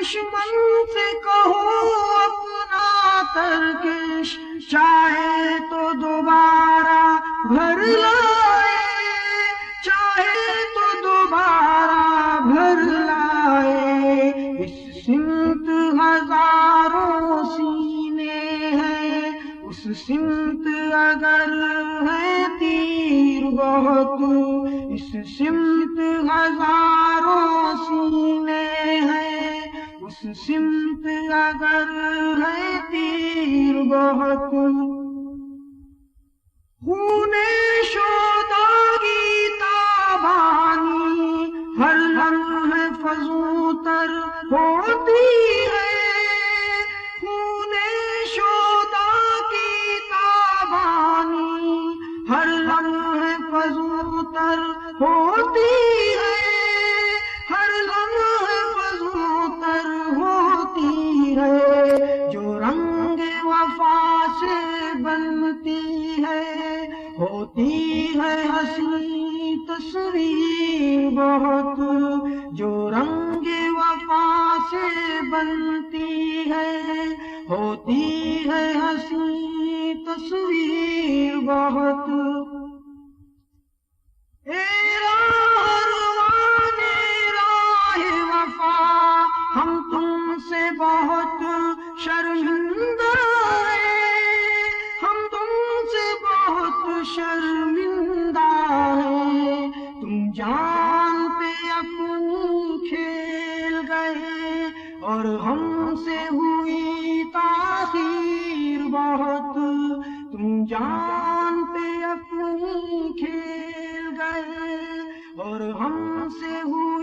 دشمن سے کہو اپنا ترکش، چاہے تو دوبارہ بھر لائے، چاہے تو دوبارہ بھر لائے۔ اس سمت ہزاروں سینے ہیں، اس سمت اگر ہے تیر بہت، اس سمت ہزاروں سینے ہیں، اس سمت اگر ہے تیر بہت۔ خون شوداگی تابانی ہر لمحے فزوں تر ہوتی ہے، خون شوداگی تابانی ہر لمحے فزوں تر ہوتی ہے، ہر لمحے فزوں تر ہوتی ہے۔ جو رنگ وفا سے بنتی ہے، ہوتی ہے حسین تصویر بہت، جو رنگ وفا سے بنتی ہے، ہوتی ہے حسین تصویر بہت۔ اے راہروان راہ وفا، ہم تم سے بہت شرمندہ ہیں، ہم تم سے بہت شرمندہ ہیں۔ تم جان پہ اپنی کھیل گئے اور ہم سے ہوئی تاخیر بہت، تم جان پہ اپنی کھیل گئے اور ہم سے ہوئی